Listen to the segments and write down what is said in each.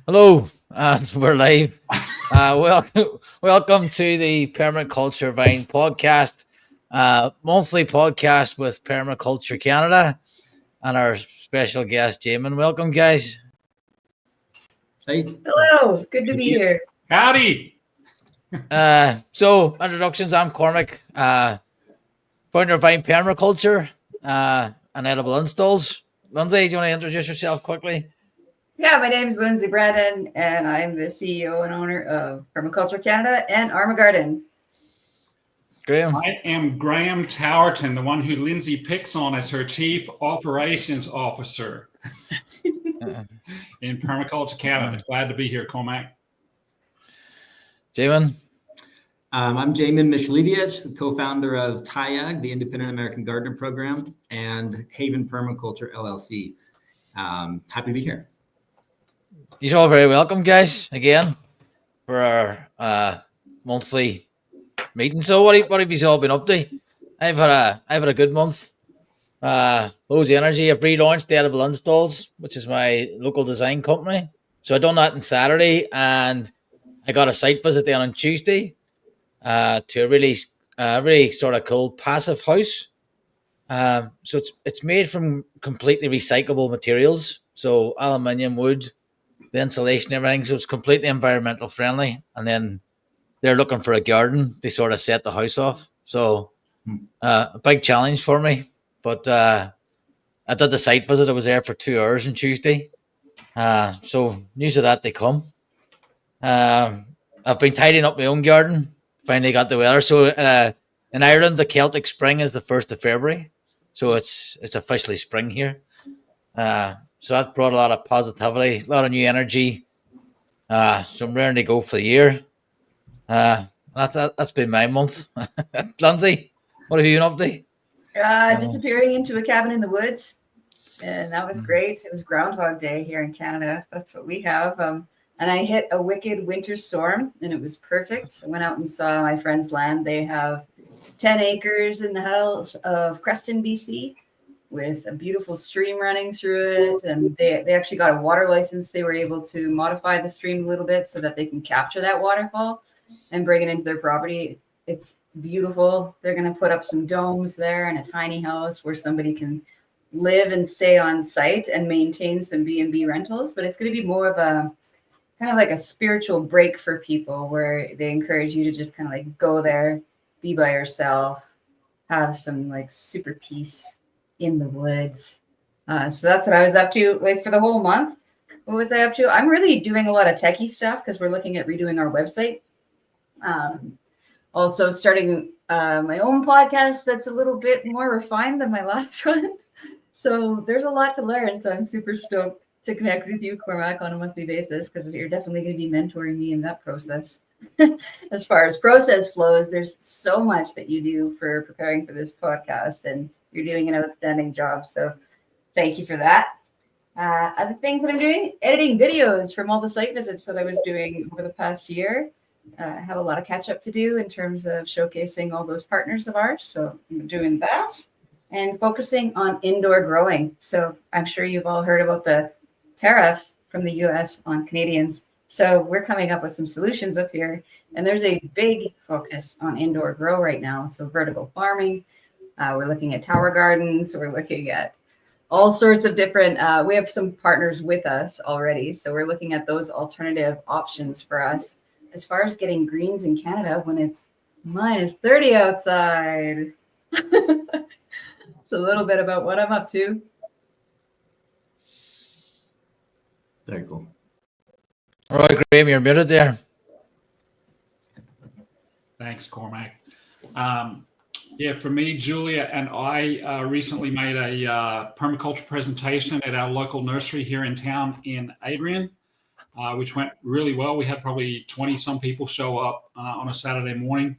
Hello, and we're live. Welcome to the Permaculture Vine podcast, monthly podcast with Permaculture Canada, and our special guest, Jamon. Welcome, guys. Hey. Hello, good to be here. Howdy. So, introductions. I'm Cormac, founder of Vine Permaculture and Edible Installs. Lindsay, do you want to introduce yourself quickly? Yeah, my name is Lindsay Braden, and I'm the CEO and owner of Permaculture Canada and Arma Garden. Graham. I am Graham Towerton, the one who Lindsay picks on as her Chief Operations Officer in Permaculture Canada. Glad to be here, Cormac. Jamon. I'm Jamon Mysliwiec, the co-founder of TIAG, the Independent American Gardener Program, and Haven Permaculture, LLC. Happy to be here. You're all very welcome, guys, again, for our monthly meeting. So what have you all been up to? I've had a good month. Loads of energy. I've relaunched the Edible Installs, which is my local design company. So I done that on Saturday, and I got a site visit then on Tuesday to a really sort of cool passive house. So it's made from completely recyclable materials, so aluminium, wood, the insulation, everything. So it's completely environmental friendly. And then they're looking for a garden. They sort of set the house off. So a big challenge for me. But I did the site visit. I was there for 2 hours on Tuesday. So news of that they come. I've been tidying up my own garden. Finally got the weather. So in Ireland, the Celtic Spring is the 1st of February. So it's officially spring here. So that brought a lot of positivity, a lot of new energy. So I'm ready to go for the year. That's been my month. Lindsay, what have you been up to? Disappearing into a cabin in the woods, and that was great. It was Groundhog Day here in Canada. That's what we have. And I hit a wicked winter storm, and it was perfect. I went out and saw my friend's land. They have 10 acres in the hills of Creston, BC, with a beautiful stream running through it. And they actually got a water license. They were able to modify the stream a little bit so that they can capture that waterfall and bring it into their property. It's beautiful. They're going to put up some domes there and a tiny house where somebody can live and stay on site and maintain some B&B rentals. But it's going to be more of a kind of like a spiritual break for people, where they encourage you to just kind of like go there, be by yourself, have some like super peace in the woods. So that's what I was up to like for the whole month. What was I up to? I'm really doing a lot of techie stuff because we're looking at redoing our website. Also starting my own podcast that's a little bit more refined than my last one. So there's a lot to learn. So I'm super stoked to connect with you, Cormac, on a monthly basis, because you're definitely going to be mentoring me in that process. As far as process flows, there's so much that you do for preparing for this podcast, and you're doing an outstanding job. So thank you for that. Other things that I'm doing, editing videos from all the site visits that I was doing over the past year. I have a lot of catch up to do in terms of showcasing all those partners of ours. So I'm doing that and focusing on indoor growing. So I'm sure you've all heard about the tariffs from the US on Canadians. So we're coming up with some solutions up here. And there's a big focus on indoor grow right now. So vertical farming. We're looking at tower gardens. We're looking at all sorts of different, we have some partners with us already. So we're looking at those alternative options for us as far as getting greens in Canada when it's minus 30 outside. It's a little bit about what I'm up to. Very cool. All right, Graham, you're muted there. Thanks, Cormac. For me, Julia and I recently made a permaculture presentation at our local nursery here in town in Adrian, which went really well. We had probably 20-some people show up on a Saturday morning.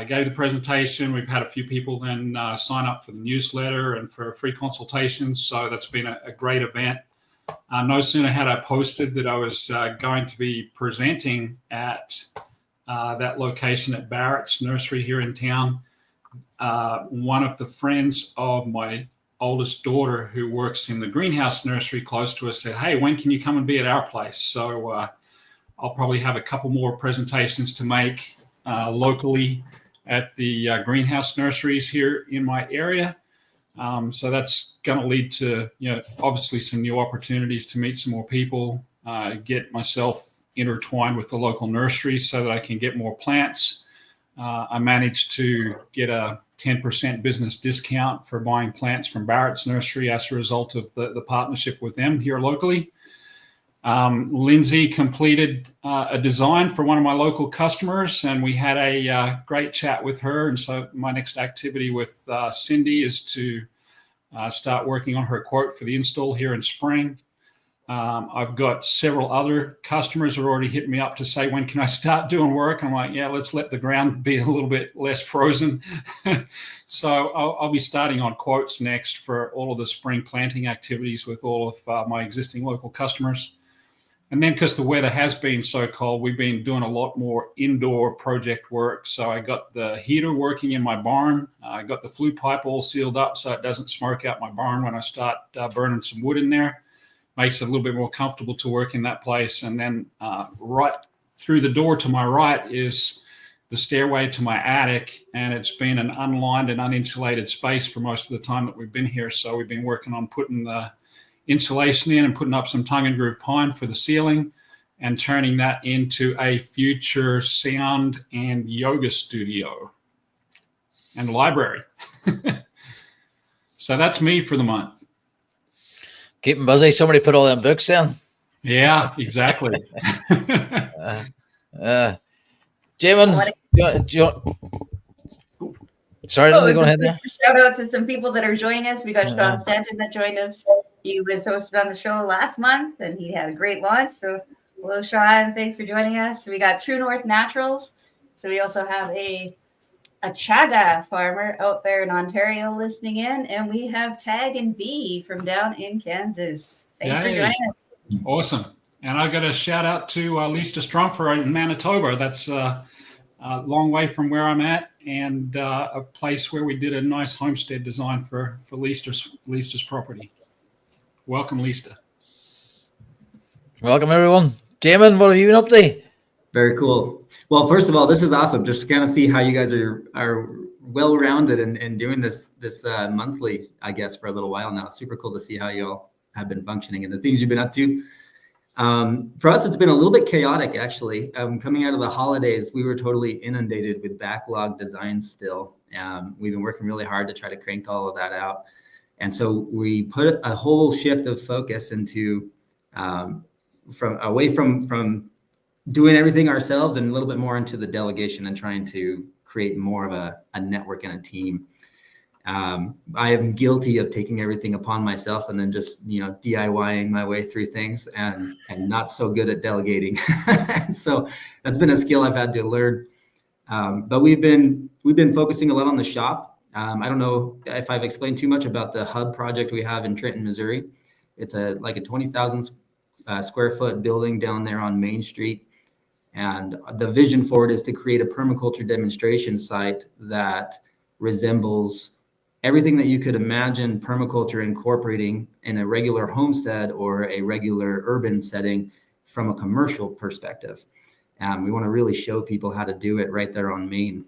Gave the presentation. We've had a few people then sign up for the newsletter and for free consultations. So that's been a great event. No sooner had I posted that I was going to be presenting at that location at Barrett's Nursery here in town. One of the friends of my oldest daughter, who works in the greenhouse nursery close to us, said, "Hey, when can you come and be at our place?" So I'll probably have a couple more presentations to make locally at the greenhouse nurseries here in my area. So that's going to lead to, obviously some new opportunities to meet some more people, get myself intertwined with the local nurseries so that I can get more plants. I managed to get a 10% business discount for buying plants from Barrett's Nursery as a result of the partnership with them here locally. Lindsay completed a design for one of my local customers, and we had a great chat with her. And so my next activity with Cindy is to start working on her quote for the install here in spring. I've got several other customers who are already hitting me up to say, when can I start doing work? I'm like, yeah, let's let the ground be a little bit less frozen. So I'll be starting on quotes next for all of the spring planting activities with all of my existing local customers. And then because the weather has been so cold, we've been doing a lot more indoor project work. So I got the heater working in my barn. I got the flue pipe all sealed up so it doesn't smoke out my barn when I start burning some wood in there. Makes it a little bit more comfortable to work in that place. And then right through the door to my right is the stairway to my attic. And it's been an unlined and uninsulated space for most of the time that we've been here. So we've been working on putting the insulation in and putting up some tongue and groove pine for the ceiling and turning that into a future sound and yoga studio and library. So that's me for the month. Keeping busy. Somebody put all them books in. Yeah, exactly. Jamon, sorry, Lindsay, go ahead there. Shout out to some people that are joining us. We got Sean Stanton that joined us. He was hosted on the show last month, and he had a great launch. So hello, Sean. Thanks for joining us. We got True North Naturals. So we also have a chaga farmer out there in Ontario listening in, and we have Tag and B from down in Kansas. Thanks for joining us. Awesome. And I got a shout out to Lisa Strumfer in Manitoba. That's a long way from where I'm at, and a place where we did a nice homestead design for Lisa's property. Welcome, Lisa. Welcome, everyone. Jamon, what have you been up to? Very cool. Well, first of all, this is awesome. Just to kind of see how you guys are well-rounded and doing this monthly, I guess, for a little while now. Super cool to see how you all have been functioning and the things you've been up to. For us, it's been a little bit chaotic, actually. Coming out of the holidays, we were totally inundated with backlog designs still. We've been working really hard to try to crank all of that out. And so we put a whole shift of focus into away from doing everything ourselves and a little bit more into the delegation and trying to create more of a network and a team. I am guilty of taking everything upon myself and then just, DIYing my way through things and not so good at delegating. So that's been a skill I've had to learn. But we've been focusing a lot on the shop. I don't know if I've explained too much about the hub project we have in Trenton, Missouri. It's like a 20,000 square foot building down there on Main Street. And the vision for it is to create a permaculture demonstration site that resembles everything that you could imagine permaculture incorporating in a regular homestead or a regular urban setting from a commercial perspective. We want to really show people how to do it right there on Main.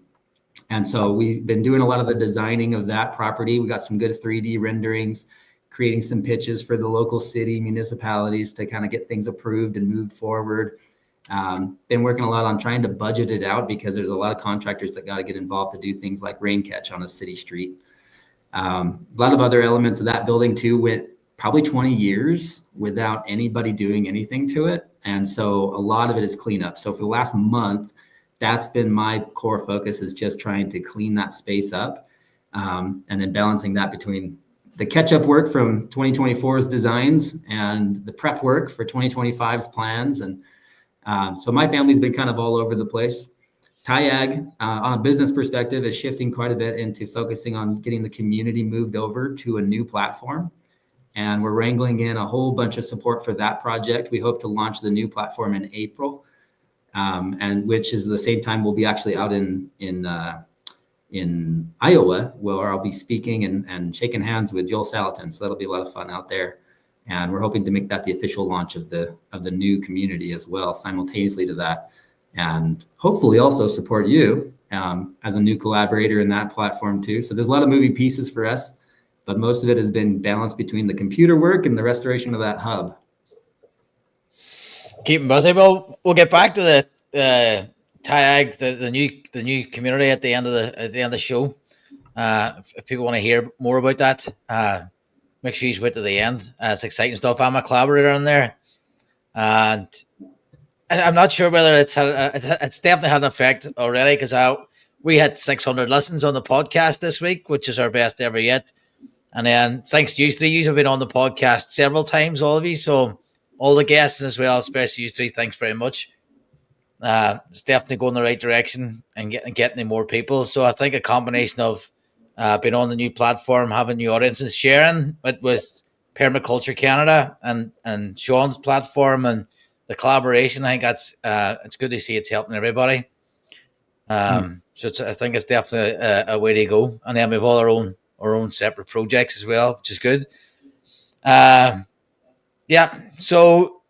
And so we've been doing a lot of the designing of that property. We got some good 3D renderings, creating some pitches for the local city municipalities to kind of get things approved and moved forward. Been working a lot on trying to budget it out because there's a lot of contractors that got to get involved to do things like rain catch on a city street. A lot of other elements of that building too went probably 20 years without anybody doing anything to it. And so a lot of it is cleanup. So for the last month, that's been my core focus, is just trying to clean that space up, and then balancing that between the catch-up work from 2024's designs and the prep work for 2025's plans. And so my family's been kind of all over the place. TIAG, on a business perspective, is shifting quite a bit into focusing on getting the community moved over to a new platform. And we're wrangling in a whole bunch of support for that project. We hope to launch the new platform in April, and which is the same time we'll be actually out in in Iowa, where I'll be speaking and shaking hands with Joel Salatin. So that'll be a lot of fun out there. And we're hoping to make that the official launch of the new community as well, simultaneously to that. And hopefully also support you as a new collaborator in that platform too. So there's a lot of moving pieces for us, but most of it has been balanced between the computer work and the restoration of that hub. Keeping busy. Well, we'll get back to the TIAG, the new community at the end of the show. If people want to hear more about that, make sure you wait to the end. It's exciting stuff. I'm a collaborator in there, and I'm not sure whether it's definitely had an effect already, because we had 600 listens on the podcast this week, which is our best ever yet. And then thanks to you three, you have been on the podcast several times, all of you. So all the guests as well, especially you three, thanks very much. It's definitely going the right direction and getting more people. So I think a combination of being on the new platform, having new audiences, sharing it with Permaculture Canada and Sean's platform and the collaboration, I think it's good to see it's helping everybody. So I think it's definitely a way to go. And then we've all our own separate projects as well, which is good. Yeah. So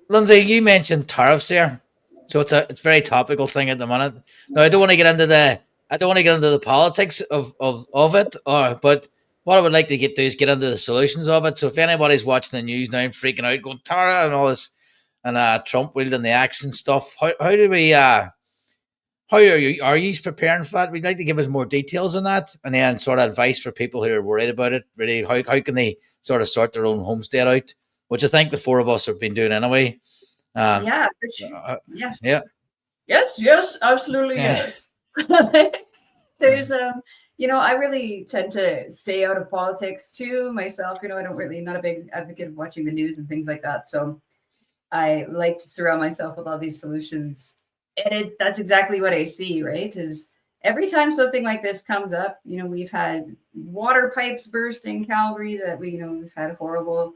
Lindsay, you mentioned tariffs there. So it's a very topical thing at the minute. Now I don't want to get into the politics of it, but what I would like to do is get into the solutions of it. So if anybody's watching the news now and freaking out, going Tara and all this, and Trump wielding the axe and stuff, how do we how are you preparing for that? We'd like to give us more details on that, and then sort of advice for people who are worried about it. Really, how can they sort of sort their own homestead out? Which I think the four of us have been doing anyway. Yeah, for sure. Yes. Yeah. Yes, absolutely, yes. There's I really tend to stay out of politics too myself. I not a big advocate of watching the news and things like that. So I like to surround myself with all these solutions. And that's exactly what I see, right? Is every time something like this comes up, we've had water pipes burst in Calgary that we've had horrible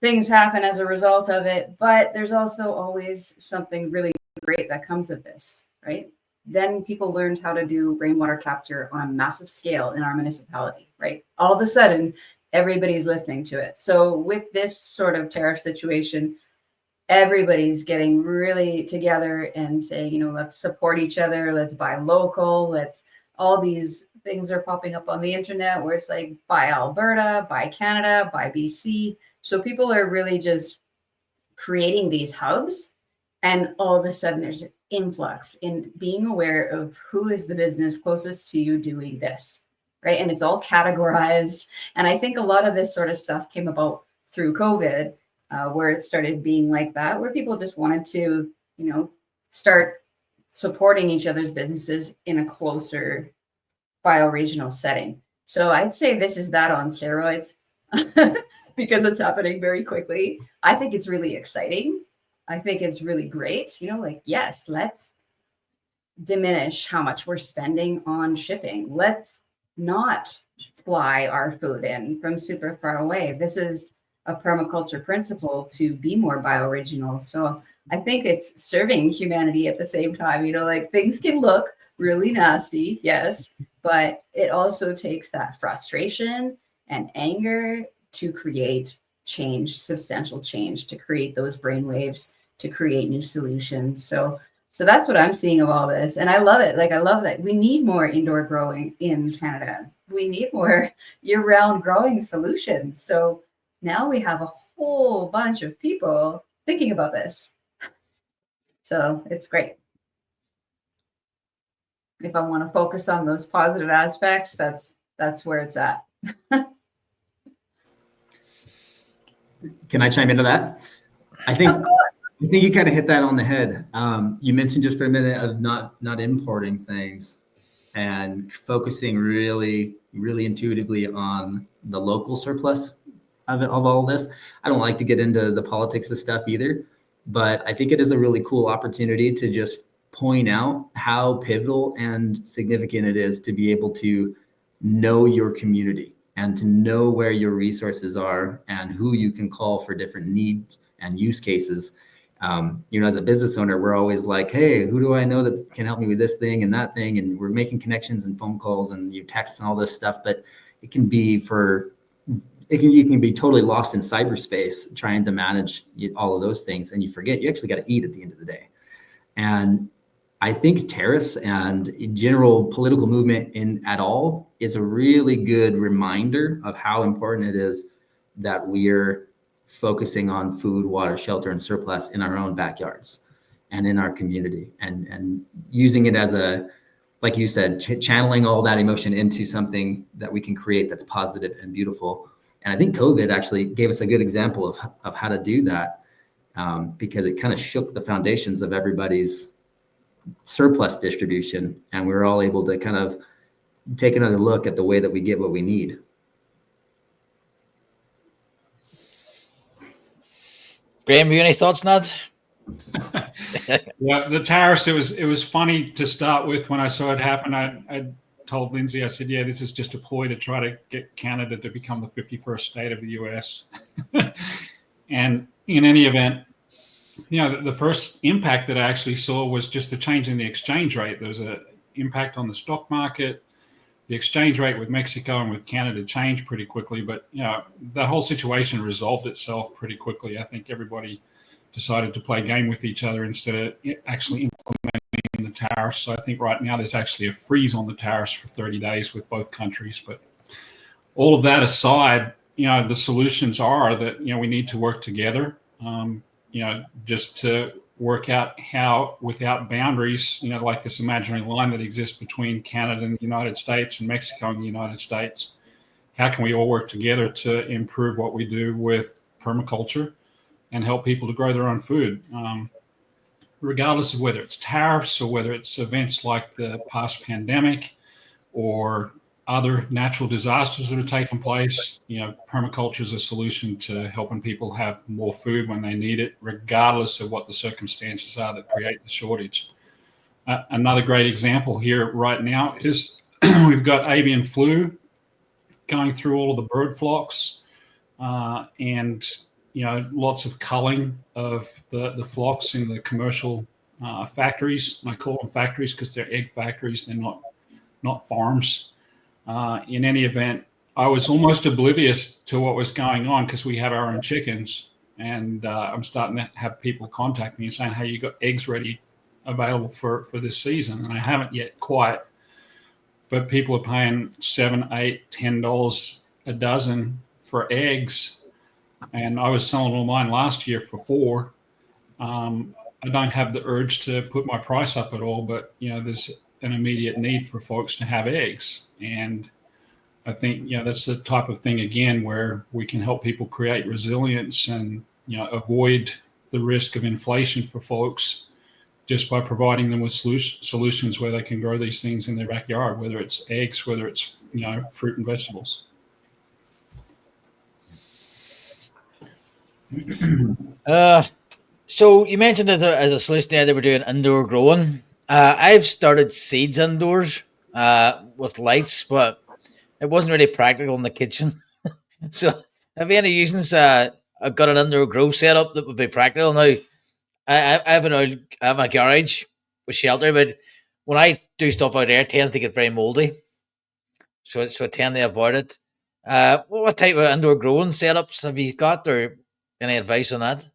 things happen as a result of it. But there's also always something really great that comes of this, right? Then people learned how to do rainwater capture on a massive scale in our municipality, right? All of a sudden, everybody's listening to it. So with this sort of tariff situation, everybody's getting really together and saying, let's support each other. Let's buy local. All these things are popping up on the internet where it's like, buy Alberta, buy Canada, buy BC. So people are really just creating these hubs. And all of a sudden there's an influx in being aware of who is the business closest to you doing this, right? And it's all categorized. And I think a lot of this sort of stuff came about through COVID, where it started being like that, where people just wanted to, start supporting each other's businesses in a closer bioregional setting. So I'd say this is that on steroids because it's happening very quickly. I think it's really exciting. I think it's really great. Yes, let's diminish how much we're spending on shipping. Let's not fly our food in from super far away. This is a permaculture principle to be more bioregional. So I think it's serving humanity at the same time. Things can look really nasty, yes, but it also takes that frustration and anger to create change, substantial change, to create those brainwaves, to create new solutions. So that's what I'm seeing of all this. And I love it. I love that we need more indoor growing in Canada. We need more year-round growing solutions. So now we have a whole bunch of people thinking about this. So it's great. If I want to focus on those positive aspects, that's where it's at. Can I chime into that? I think you kind of hit that on the head. You mentioned just for a minute of not importing things and focusing really, really intuitively on the local surplus of all this. I don't like to get into the politics of stuff either, but I think it is a really cool opportunity to just point out how pivotal and significant it is to be able to know your community and to know where your resources are and who you can call for different needs and use cases. As a business owner, we're always like, hey, who do I know that can help me with this thing and that thing? And we're making connections and phone calls and you text and all this stuff, but you can be totally lost in cyberspace trying to manage all of those things. And you forget you actually got to eat at the end of the day. And I think tariffs and general political movement at all is a really good reminder of how important it is that we're focusing on food, water, shelter, and surplus in our own backyards and in our community, and using it as like you said, channeling all that emotion into something that we can create that's positive and beautiful. And I think COVID actually gave us a good example of how to do that, because it kind of shook the foundations of everybody's surplus distribution, and we were all able to kind of take another look at the way that we get what we need. Graham, you any thoughts, Ned? Yeah, the tariffs, it was funny to start with. When I saw it happen, I told Lindsay, I said, yeah, this is just a ploy to try to get Canada to become the 51st state of the US. And in any event, the first impact that I actually saw was just the change in the exchange rate. There was an impact on the stock market. The exchange rate with Mexico and with Canada changed pretty quickly, but the whole situation resolved itself pretty quickly. I think everybody decided to play a game with each other instead of actually implementing the tariffs. So I think right now there's actually a freeze on the tariffs for 30 days with both countries. But all of that aside, the solutions are that we need to work together. Just to work out how, without boundaries, like this imaginary line that exists between Canada and the United States and Mexico and the United States, how can we all work together to improve what we do with permaculture and help people to grow their own food, regardless of whether it's tariffs or whether it's events like the past pandemic or other natural disasters that have taken place. Permaculture is a solution to helping people have more food when they need it, regardless of what the circumstances are that create the shortage. Another great example here right now is we've got avian flu going through all of the bird flocks, and lots of culling of the flocks in the commercial factories. And I call them factories because they're egg factories. They're not farms. In any event, I was almost oblivious to what was going on because we have our own chickens, and I'm starting to have people contact me saying, hey, you got eggs ready available for this season? And I haven't yet quite, but people are paying $7, $8, $10 a dozen for eggs, and I was selling all mine last year for $4. I don't have the urge to put my price up at all, but there's an immediate need for folks to have eggs. And I think, that's the type of thing, again, where we can help people create resilience and, avoid the risk of inflation for folks just by providing them with solutions where they can grow these things in their backyard, whether it's eggs, whether it's, fruit and vegetables. So you mentioned as a solution there that we're doing indoor growing. I've started seeds indoors with lights, but it wasn't really practical in the kitchen. So have you any reasons I've got an indoor grow setup that would be practical? Now I have a garage with shelter, but when I do stuff out there, it tends to get very moldy. So I tend to avoid it. What type of indoor growing setups have you got, or any advice on that?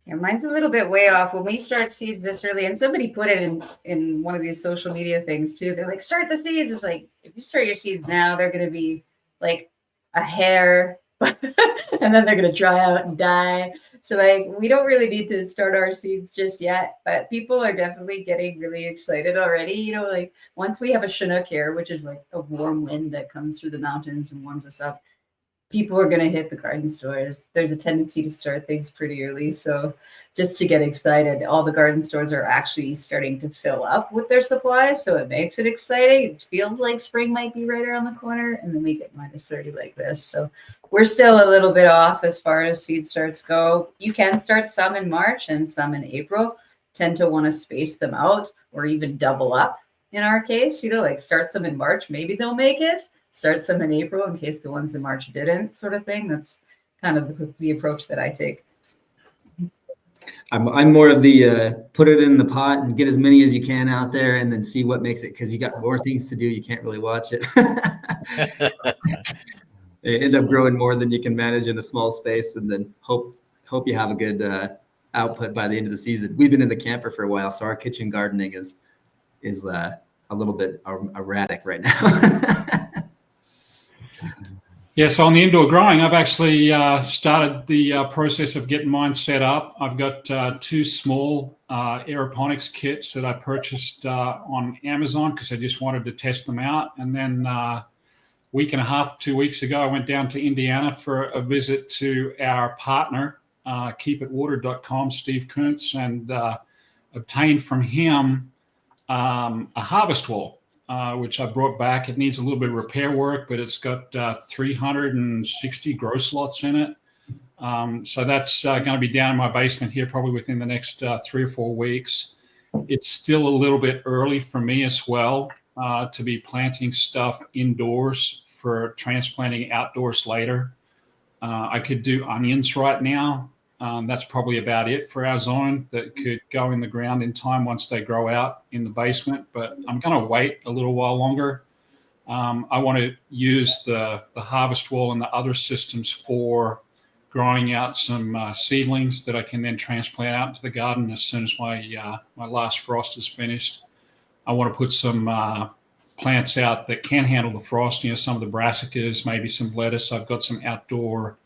Yeah, mine's a little bit way off. When we start seeds this early, and somebody put it in one of these social media things too. They're like, start the seeds. It's like, if you start your seeds now, they're going to be like a hair, and then they're going to dry out and die. So like, we don't really need to start our seeds just yet, but people are definitely getting really excited already. Like once we have a Chinook here, which is like a warm wind that comes through the mountains and warms us up, people are going to hit the garden stores. There's a tendency to start things pretty early. So just to get excited, all the garden stores are actually starting to fill up with their supplies. So it makes it exciting. It feels like spring might be right around the corner, and then we get -30 like this. So we're still a little bit off as far as seed starts go. You can start some in March and some in April. Tend to want to space them out or even double up in our case, like start some in March, maybe they'll make it. Start some in April in case the ones in March didn't, sort of thing. That's kind of the approach that I take. I'm more of the put it in the pot and get as many as you can out there and then see what makes it, because you got more things to do. You can't really watch it. They end up growing more than you can manage in a small space, and then hope you have a good output by the end of the season. We've been in the camper for a while, so our kitchen gardening is a little bit erratic right now. Yeah, so on the indoor growing, I've actually started the process of getting mine set up. I've got 2 small aeroponics kits that I purchased on Amazon because I just wanted to test them out. And then week and a half, 2 weeks ago, I went down to Indiana for a visit to our partner, keepitwatered.com, Steve Kuntz, and obtained from him a harvest wall, which I brought back. It needs a little bit of repair work, but it's got 360 grow slots in it. So that's going to be down in my basement here probably within the next 3 or 4 weeks. It's still a little bit early for me as well to be planting stuff indoors for transplanting outdoors later. I could do onions right now. That's probably about it for our zone that could go in the ground in time once they grow out in the basement. But I'm going to wait a little while longer. I want to use the harvest wall and the other systems for growing out some seedlings that I can then transplant out into the garden as soon as my last frost is finished. I want to put some plants out that can handle the frost, some of the brassicas, maybe some lettuce. I've got some outdoor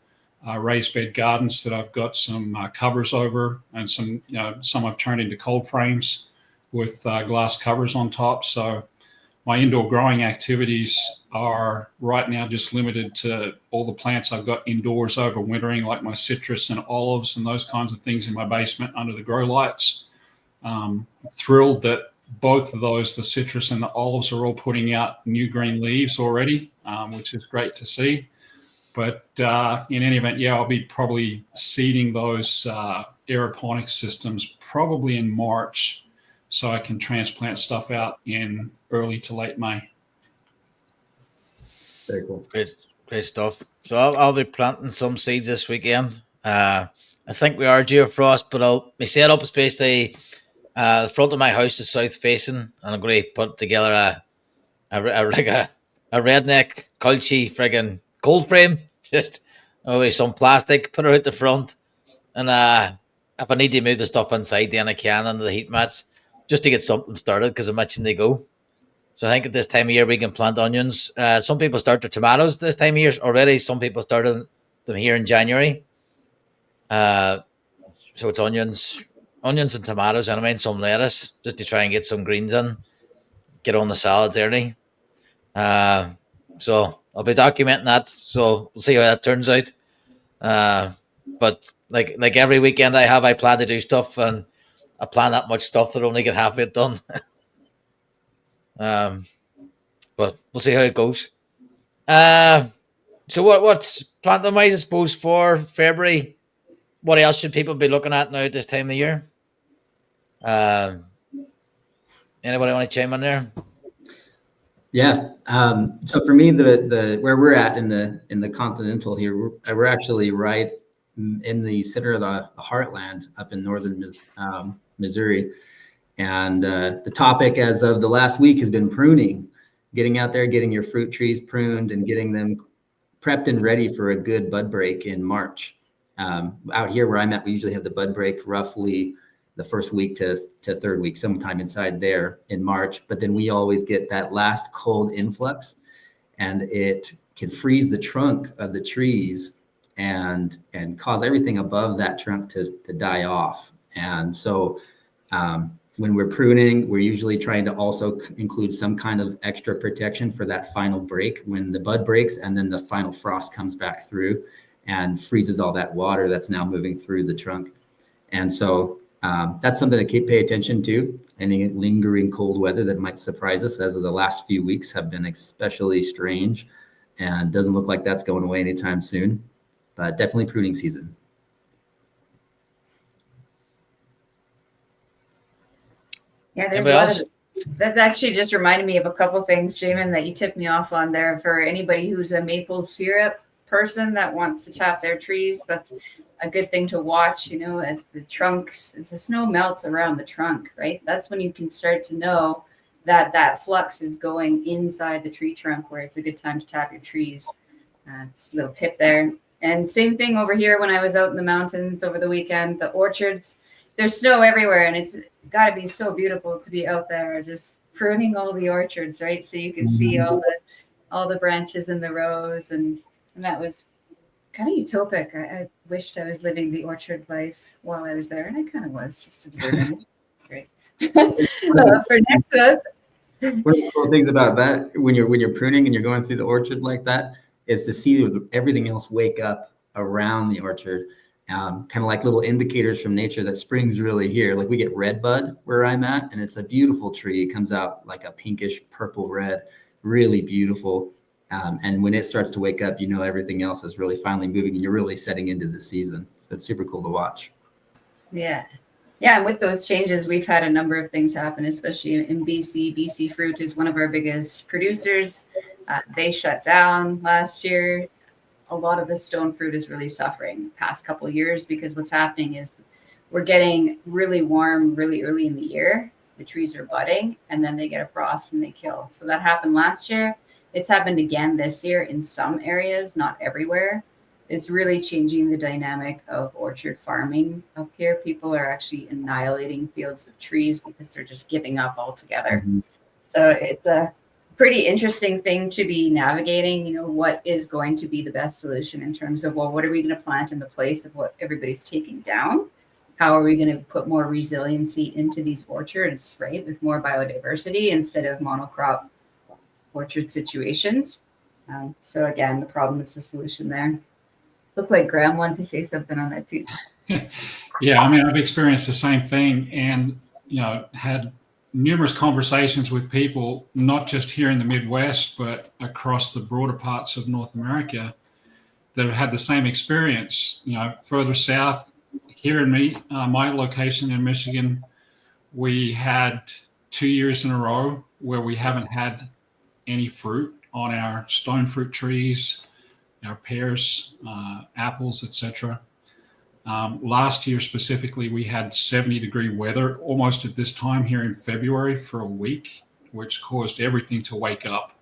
raised bed gardens that I've got some covers over, and some I've turned into cold frames with glass covers on top. So my indoor growing activities are right now just limited to all the plants I've got indoors overwintering, like my citrus and olives and those kinds of things in my basement under the grow lights. Thrilled that both of those, the citrus and the olives, are all putting out new green leaves already, which is great to see. But in any event, I'll be probably seeding those aeroponic systems probably in March, so I can transplant stuff out in early to late May. Very cool. Great stuff. So I'll be planting some seeds this weekend. I think we are due a frost, but my setup is basically the front of my house is south facing, and I'm going to put together a redneck culchy friggin' cold frame. Just always some plastic, put it out the front, and if I need to move the stuff inside, then I can under the heat mats, just to get something started, because I'm itching to go. So I think at this time of year we can plant onions. Some people start their tomatoes this time of year already. Some people started them here in January. So it's onions and tomatoes, and I mean some lettuce, just to try and get some greens in, get on the salads early. So I'll be documenting that. So we'll see how that turns out. But like every weekend I plan to do stuff, and I plan that much stuff that I only get half of it done. But we'll see how it goes. So what's planting wise, I suppose, for February? What else should people be looking at now at this time of year? Anybody want to chime in there? Yes. So for me, the where we're at in the continental here, we're actually right in the center of the heartland up in northern Missouri, and the topic as of the last week has been pruning, getting out there, getting your fruit trees pruned, and getting them prepped and ready for a good bud break in March. Out here where I'm at, we usually have the bud break roughly the first week to third week, sometime inside there in March. But then we always get that last cold influx, and it can freeze the trunk of the trees and cause everything above that trunk to die off. And so when we're pruning, we're usually trying to also include some kind of extra protection for that final break when the bud breaks, and then the final frost comes back through and freezes all that water that's now moving through the trunk. And so that's something to pay attention to. Any lingering cold weather that might surprise us, as of the last few weeks have been especially strange, and doesn't look like that's going away anytime soon. But definitely pruning season. Yeah, there's a lot of, that actually just reminded me of a couple things, Jamon, that you tipped me off on there. For anybody who's a maple syrup person that wants to tap their trees, that's a good thing to watch, as the snow melts around the trunk, right? That's when you can start to know that flux is going inside the tree trunk, where it's a good time to tap your trees. Just a little tip there. And same thing over here when I was out in the mountains over the weekend, the orchards, there's snow everywhere, and it's got to be so beautiful to be out there just pruning all the orchards, right? So you can see all the branches in the rows, and that was kind of utopic. I wished I was living the orchard life while I was there, and I kind of was, just observing it. Great. For next up. One of the cool things about that, when you're pruning and you're going through the orchard like that, is to see everything else wake up around the orchard, kind of like little indicators from nature that spring's really here. Like we get red bud where I'm at, and it's a beautiful tree. It comes out like a pinkish purple red, really beautiful. And when it starts to wake up, everything else is really finally moving, and you're really setting into the season. So it's super cool to watch. Yeah. Yeah, and with those changes, we've had a number of things happen, especially in BC. BC Fruit is one of our biggest producers. They shut down last year. A lot of the stone fruit is really suffering the past couple of years, because what's happening is we're getting really warm really early in the year. The trees are budding, and then they get a frost and they kill. So that happened last year. It's happened again this year in some areas, not everywhere. It's really changing the dynamic of orchard farming up here. People are actually annihilating fields of trees because they're just giving up altogether. Mm-hmm. So it's a pretty interesting thing to be navigating. What is going to be the best solution in terms of, what are we going to plant in the place of what everybody's taking down? How are we going to put more resiliency into these orchards, right, with more biodiversity instead of monocrop orchard situations? So again, the problem is the solution there. Looked like Graham wanted to say something on that too. Yeah, I've experienced the same thing, and had numerous conversations with people, not just here in the Midwest, but across the broader parts of North America, that have had the same experience. Further south, here in my location in Michigan, we had 2 years in a row where we haven't had any fruit on our stone fruit trees, our pears, apples, etc. Last year specifically, we had 70-degree weather almost at this time here in February for a week, which caused everything to wake up.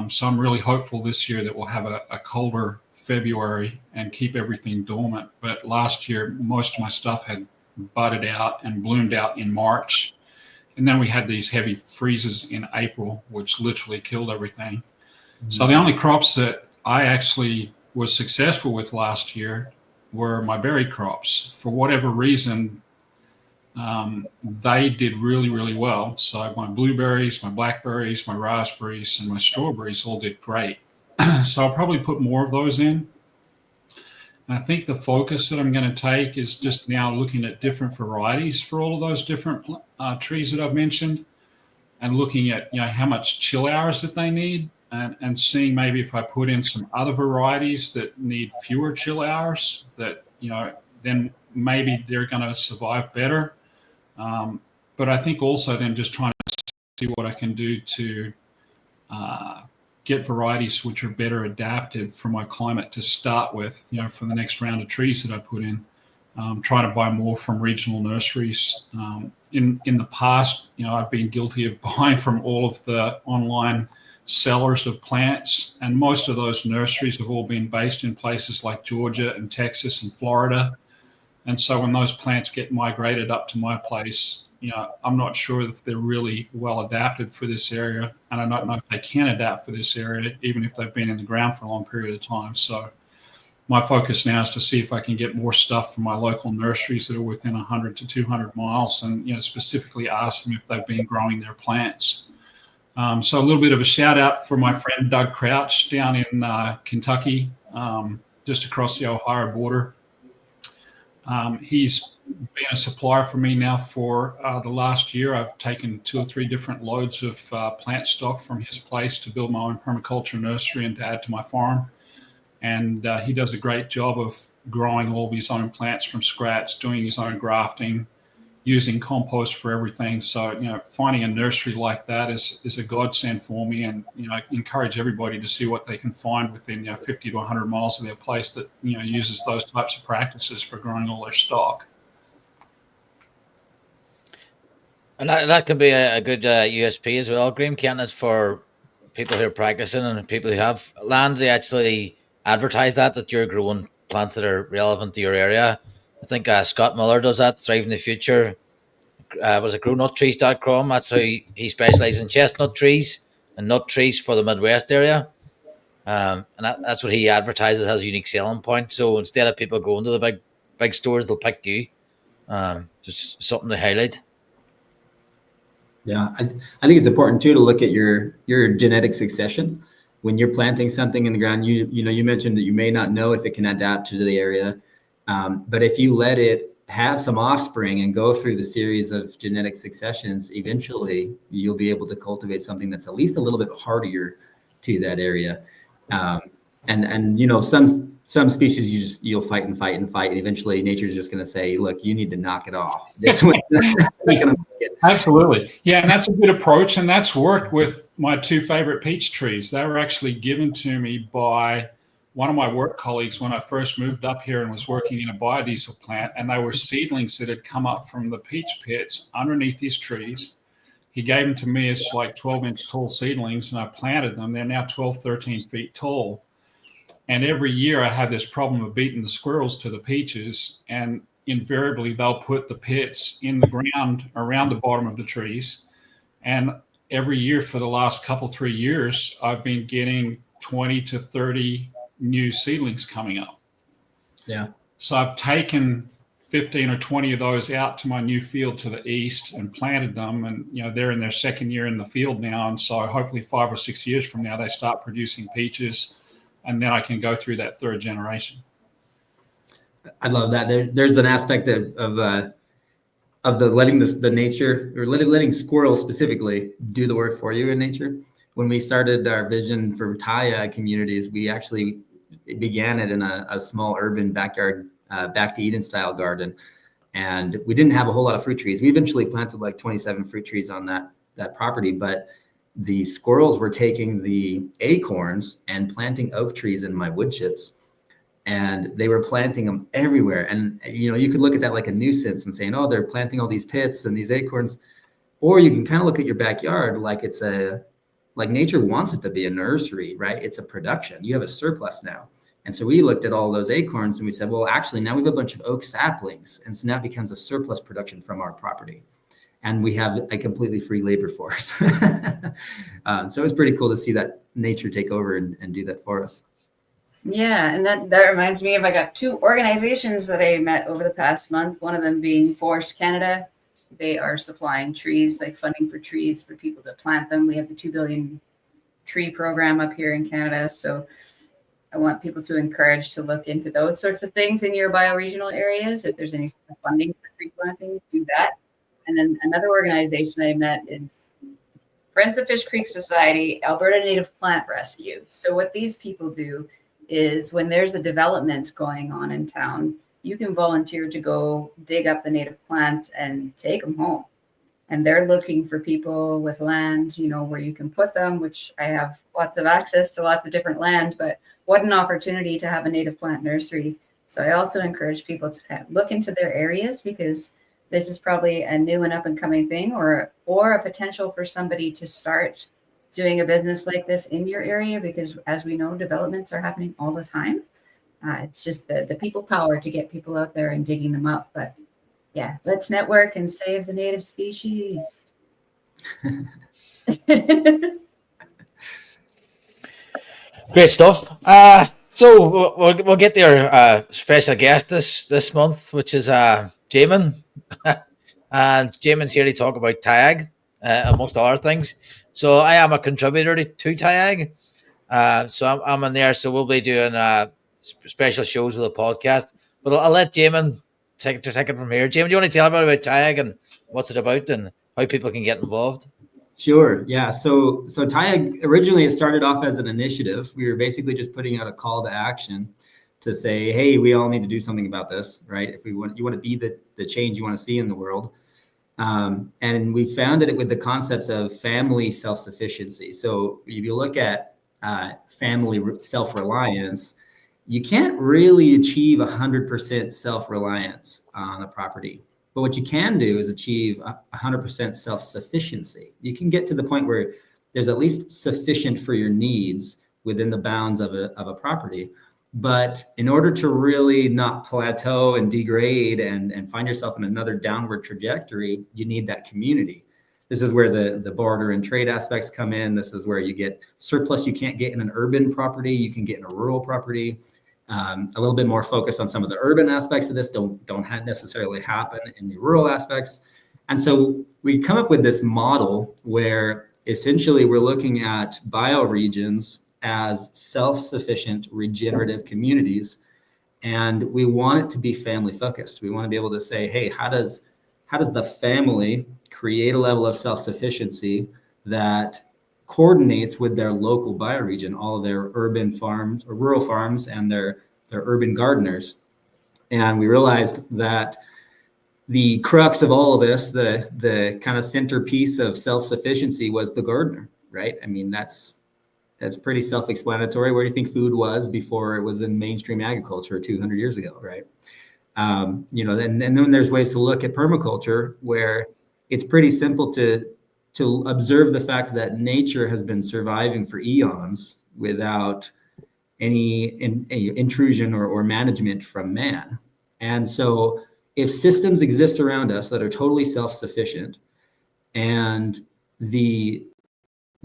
So I'm really hopeful this year that we'll have a colder February and keep everything dormant. But last year, most of my stuff had budded out and bloomed out in March. And then we had these heavy freezes in April, which literally killed everything. Mm-hmm. So the only crops that I actually was successful with last year were my berry crops. For whatever reason, they did really, really well. So my blueberries, my blackberries, my raspberries, and my strawberries all did great. So I'll probably put more of those in. And I think the focus that I'm going to take is just now looking at different varieties for all of those different trees that I've mentioned, and looking at how much chill hours that they need. And seeing maybe if I put in some other varieties that need fewer chill hours, that, then maybe they're going to survive better. But I think also then just trying to see what I can do to get varieties which are better adapted for my climate to start with, for the next round of trees that I put in. Try to buy more from regional nurseries. In the past, I've been guilty of buying from all of the online sellers of plants, and most of those nurseries have all been based in places like Georgia and Texas and Florida. And so when those plants get migrated up to my place, I'm not sure if they're really well adapted for this area, and I don't know if they can adapt for this area, even if they've been in the ground for a long period of time. So my focus now is to see if I can get more stuff from my local nurseries that are within 100 to 200 miles, and specifically ask them if they've been growing their plants. So a little bit of a shout out for my friend Doug Crouch down in Kentucky, just across the Ohio border. He's been a supplier for me now for the last year. I've taken 2 or 3 different loads of plant stock from his place to build my own permaculture nursery and to add to my farm. And he does a great job of growing all of his own plants from scratch, doing his own grafting, using compost for everything. So, finding a nursery like that is a godsend for me. And, I encourage everybody to see what they can find within 50 to 100 miles of their place that, uses those types of practices for growing all their stock. And that can be a good USP as well. Green Canada's for people who are practicing and people who have land. They actually advertise that you're growing plants that are relevant to your area. I think Scott Miller does that, Thrive in the Future. Was it grownuttrees.com? That's how he specializes in chestnut trees and nut trees for the Midwest area. And that's what he advertises as a unique selling point. So instead of people going to the big stores, they'll pick you. Just something to highlight. Yeah, I think it's important too to look at your genetic succession when you're planting something in the ground. You mentioned that you may not know if it can adapt to the area, but if you let it have some offspring and go through the series of genetic successions, eventually you'll be able to cultivate something that's at least a little bit hardier to that area. And some species you'll fight, and eventually nature's just going to say, look, you need to knock it off. This one Absolutely. Yeah, and that's a good approach, and that's worked with my two favorite peach trees. They were actually given to me by one of my work colleagues when I first moved up here and was working in a biodiesel plant, and they were seedlings that had come up from the peach pits underneath these trees. He gave them to me as like 12-inch tall seedlings, and I planted them. They're now 12, 13 feet tall. And every year I have this problem of beating the squirrels to the peaches, and invariably they'll put the pits in the ground around the bottom of the trees. And every year for the last 3 years, I've been getting 20 to 30 new seedlings coming up. Yeah. So I've taken 15 or 20 of those out to my new field to the east and planted them. And, they're in their second year in the field now. And so hopefully 5 or 6 years from now, they start producing peaches. And then I can go through that third generation. I love that. There's an aspect of the letting the nature, or letting squirrels specifically do the work for you in nature. When we started our vision for TIAG communities, we actually began it in a small urban backyard, back to Eden style garden, and we didn't have a whole lot of fruit trees. We eventually planted like 27 fruit trees on that property, but the squirrels were taking the acorns and planting oak trees in my wood chips, and they were planting them everywhere. And you could look at that like a nuisance and saying, oh, they're planting all these pits and these acorns, or you can kind of look at your backyard like like nature wants it to be a nursery, right? It's a production. You have a surplus now. And so we looked at all those acorns and we said, well, actually now we have a bunch of oak saplings, and so now it becomes a surplus production from our property. And we have a completely free labor force. So it was pretty cool to see that nature take over and do that for us. Yeah, and that reminds me of, I got 2 organizations that I met over the past month, one of them being Forest Canada. They are supplying trees, like funding for trees for people to plant them. We have the 2 billion tree program up here in Canada. So I want people to encourage to look into those sorts of things in your bioregional areas. If there's any sort of funding for tree planting, do that. And then another organization I met is Friends of Fish Creek Society, Alberta Native Plant Rescue. So what these people do is when there's a development going on in town, you can volunteer to go dig up the native plants and take them home. And they're looking for people with land, where you can put them, which I have lots of access to lots of different land, but what an opportunity to have a native plant nursery. So I also encourage people to kind of look into their areas, because this is probably a new and up and coming thing, or a potential for somebody to start doing a business like this in your area, because as we know, developments are happening all the time. It's just the people power to get people out there and digging them up. But yeah, let's network and save the native species. Great stuff. So we'll get their special guest this month, which is Jamon. And Jamon's here to talk about TIAG, amongst other things. So I am a contributor to TIAG. So I'm in there. So we'll be doing special shows with a podcast. But I'll let Jamon take it from here. Jamon, do you want to tell about TIAG and what's it about and how people can get involved? Sure. Yeah. So TIAG originally it started off as an initiative. We were basically just putting out a call to action to say, hey, we all need to do something about this, right? If you want to be the change you want to see in the world. And we founded it with the concepts of family self-sufficiency. So if you look at family self-reliance, you can't really achieve 100% self-reliance on a property. But what you can do is achieve 100% self-sufficiency. You can get to the point where there's at least sufficient for your needs within the bounds of a property. But in order to really not plateau and degrade and find yourself in another downward trajectory, you need that community. This is where the barter and trade aspects come in. This is where you get surplus you can't get in an urban property, you can get in a rural property. A little bit more focus on some of the urban aspects of this don't necessarily happen in the rural aspects. And so we come up with this model where essentially we're looking at bioregions as self-sufficient regenerative communities. And we want it to be family focused. We want to be able to say, hey, how does the family create a level of self-sufficiency that coordinates with their local bioregion, all of their urban farms or rural farms and their urban gardeners. And we realized that the crux of all of this, the kind of centerpiece of self-sufficiency was the gardener, right? I mean, that's pretty self-explanatory. Where do you think food was before it was in mainstream agriculture 200 years ago, right? And then there's ways to look at permaculture where it's pretty simple to observe the fact that nature has been surviving for eons without any intrusion or management from man. And so if systems exist around us that are totally self-sufficient and the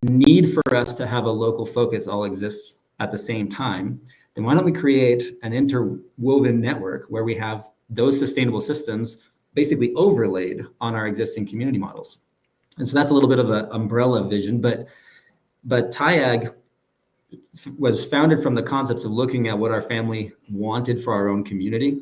need for us to have a local focus all exists at the same time, then why don't we create an interwoven network where we have those sustainable systems basically overlaid on our existing community models? And so that's a little bit of an umbrella vision, but TIAG was founded from the concepts of looking at what our family wanted for our own community.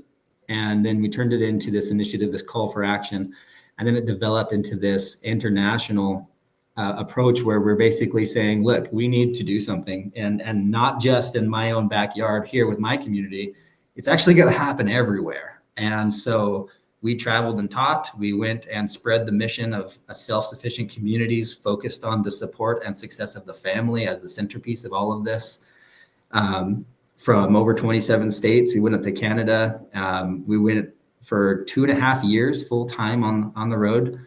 And then we turned it into this initiative, this call for action. And then it developed into this international approach where we're basically saying, look, we need to do something, and not just in my own backyard here with my community. It's actually going to happen everywhere. And so we traveled and taught. We went and spread the mission of self-sufficient communities focused on the support and success of the family as the centerpiece of all of this. From over 27 states, we went up to Canada. We went for 2.5 years full time on the road,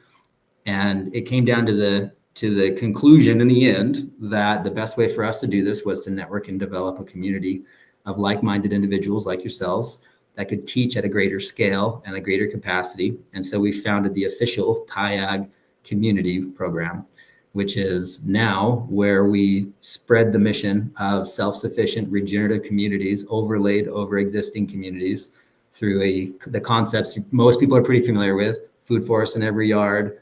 and it came down to the conclusion in the end that the best way for us to do this was to network and develop a community of like-minded individuals like yourselves that could teach at a greater scale and a greater capacity. And so we founded the official TIAG community program, which is now where we spread the mission of self-sufficient regenerative communities overlaid over existing communities through the concepts most people are pretty familiar with: food forests in every yard,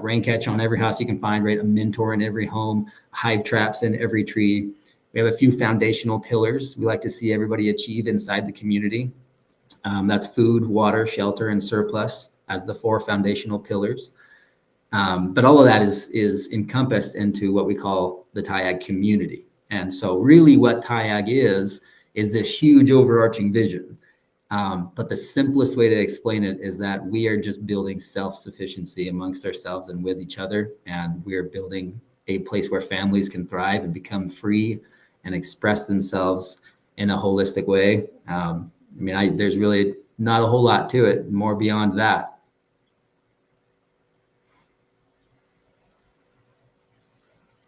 rain catch on every house you can find, right? A mentor in every home, hive traps in every tree. We have a few foundational pillars we like to see everybody achieve inside the community. That's food, water, shelter, and surplus as the 4 foundational pillars. But all of that is encompassed into what we call the TIAG community. And so really what TIAG is this huge overarching vision. But the simplest way to explain it is that we are just building self-sufficiency amongst ourselves and with each other. And we are building a place where families can thrive and become free and express themselves in a holistic way. There's really not a whole lot to it, more beyond that.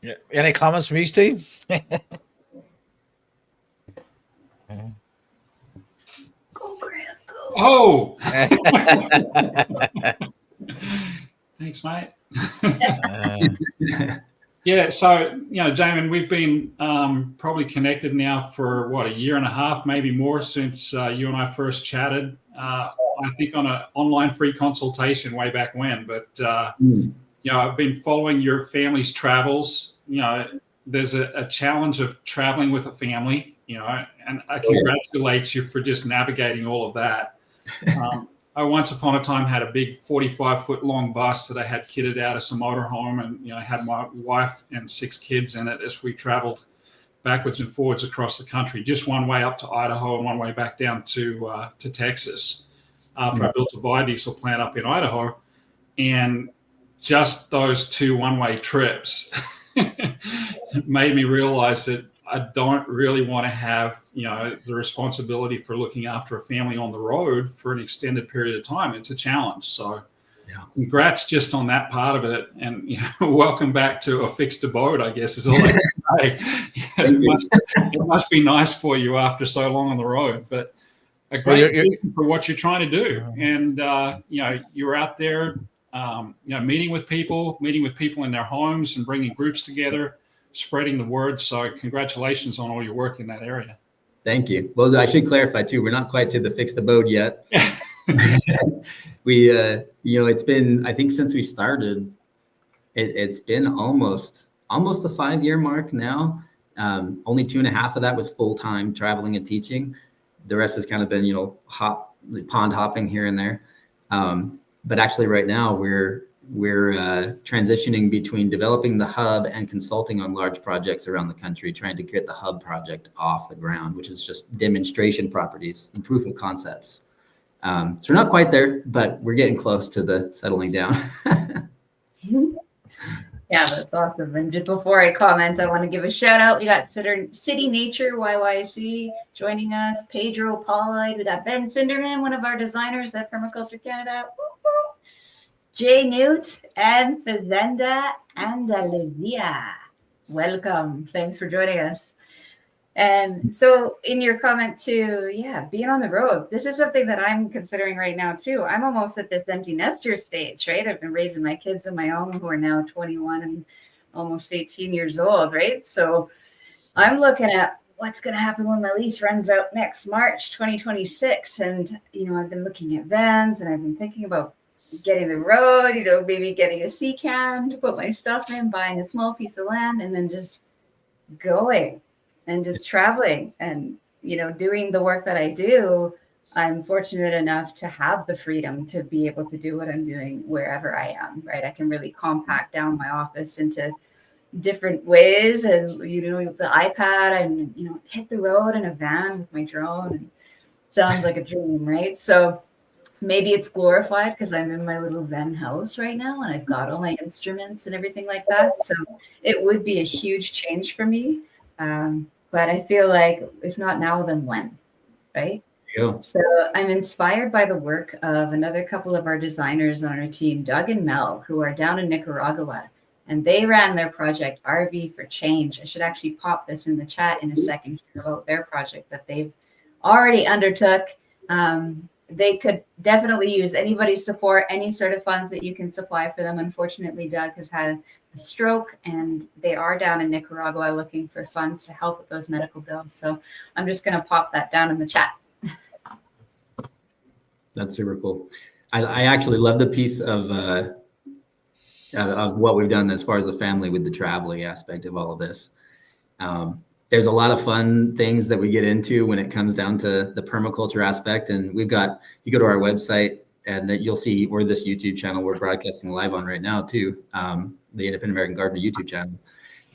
Yeah. Any comments from you, Steve? Go, Grant, go. Oh, thanks, mate. Yeah, so, Jamon, we've been probably connected now for, 1.5 years, maybe more, since you and I first chatted, I think on an online free consultation way back when. But, I've been following your family's travels. There's a challenge of traveling with a family, and I congratulate you for just navigating all of that. I once upon a time had a big 45-foot long bus that I had kitted out of some motorhome, and I had my wife and 6 kids in it as we traveled backwards and forwards across the country, just one way up to Idaho and one way back down to Texas after I built a biodiesel plant up in Idaho. And just those 2 one-way trips made me realize that I don't really want to have, the responsibility for looking after a family on the road for an extended period of time. It's a challenge. So congrats just on that part of it. And welcome back to a fixed abode, I guess is all I can say. It must be nice for you after so long on the road, but a great vision for what you're trying to do. And, you're out there, meeting with people in their homes and bringing groups together, spreading the word. So congratulations on all your work in that area. Thank you. Well, I should clarify too, we're not quite to the fixed abode yet. We, it's been, I think since we started, it's been almost the 5-year mark now. Only 2.5 of that was full-time traveling and teaching. The rest has kind of been, pond hopping here and there. But actually right now we're transitioning between developing the hub and consulting on large projects around the country, trying to get the hub project off the ground, which is just demonstration properties and proof of concepts. So we're not quite there, but we're getting close to the settling down. Yeah, that's awesome. And just before I comment, I want to give a shout out. We got City Nature YYC joining us, Pedro Paulide. We got Ben Cinderman, one of our designers at Permaculture Canada. Jay Newt and Fazenda Andalusia. Welcome. Thanks for joining us. And so in your comment too, being on the road, this is something that I'm considering right now too. I'm almost at this empty nester stage, right? I've been raising my kids on my own who are now 21 and almost 18 years old, right? So I'm looking at what's going to happen when my lease runs out next March 2026. And, I've been looking at vans and I've been thinking about getting the road, maybe getting a sea can to put my stuff in, buying a small piece of land, and then just going and just traveling and, doing the work that I do. I'm fortunate enough to have the freedom to be able to do what I'm doing wherever I am, right? I can really compact down my office into different ways and, the iPad and, hit the road in a van with my drone. And sounds like a dream, right? So maybe it's glorified because I'm in my little Zen house right now and I've got all my instruments and everything like that. So it would be a huge change for me. But I feel like if not now, then when, right? Yeah. So I'm inspired by the work of another couple of our designers on our team, Doug and Mel, who are down in Nicaragua. And they ran their project RV for Change. I should actually pop this in the chat in a second about their project that they've already undertook. They could definitely use anybody's support, any sort of funds that you can supply for them. Unfortunately, Doug has had a stroke and they are down in Nicaragua looking for funds to help with those medical bills. So I'm just going to pop that down in the chat. That's super cool. I actually love the piece of what we've done as far as the family with the traveling aspect of all of this. There's a lot of fun things that we get into when it comes down to the permaculture aspect. And you go to our website and you'll see, or this YouTube channel we're broadcasting live on right now too, the Independent American Gardener YouTube channel.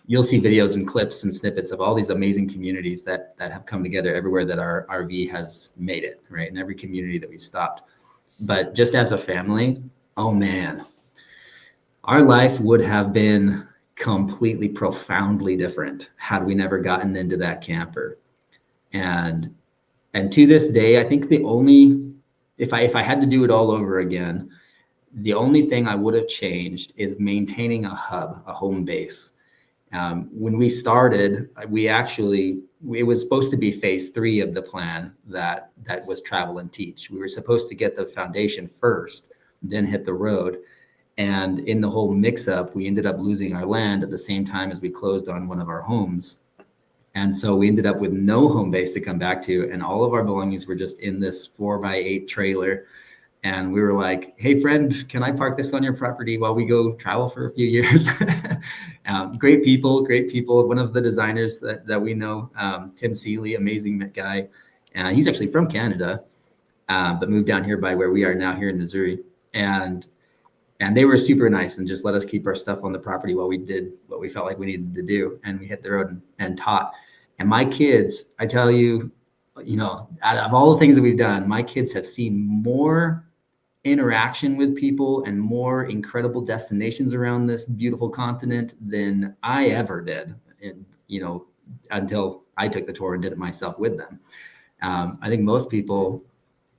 You'll see videos and clips and snippets of all these amazing communities that have come together everywhere that our RV has made it, right? In every community that we've stopped. But just as a family, oh man, our life would have been completely profoundly different had we never gotten into that camper. And to this day, I think if I had to do it all over again, the only thing I would have changed is maintaining a hub, a home base. When we started, it was supposed to be phase 3 of the plan that was travel and teach. We were supposed to get the foundation first, then hit the road. And in the whole mix-up, we ended up losing our land at the same time as we closed on one of our homes. And so we ended up with no home base to come back to. And all of our belongings were just in this 4x8 trailer. And we were like, hey, friend, can I park this on your property while we go travel for a few years? Great people. One of the designers that we know, Tim Seeley, amazing guy. He's actually from Canada, but moved down here by where we are now here in Missouri. And they were super nice and just let us keep our stuff on the property while we did what we felt like we needed to do. And we hit the road and taught. And my kids, I tell you, out of all the things that we've done, my kids have seen more interaction with people and more incredible destinations around this beautiful continent than I ever did. And, until I took the tour and did it myself with them. I think most people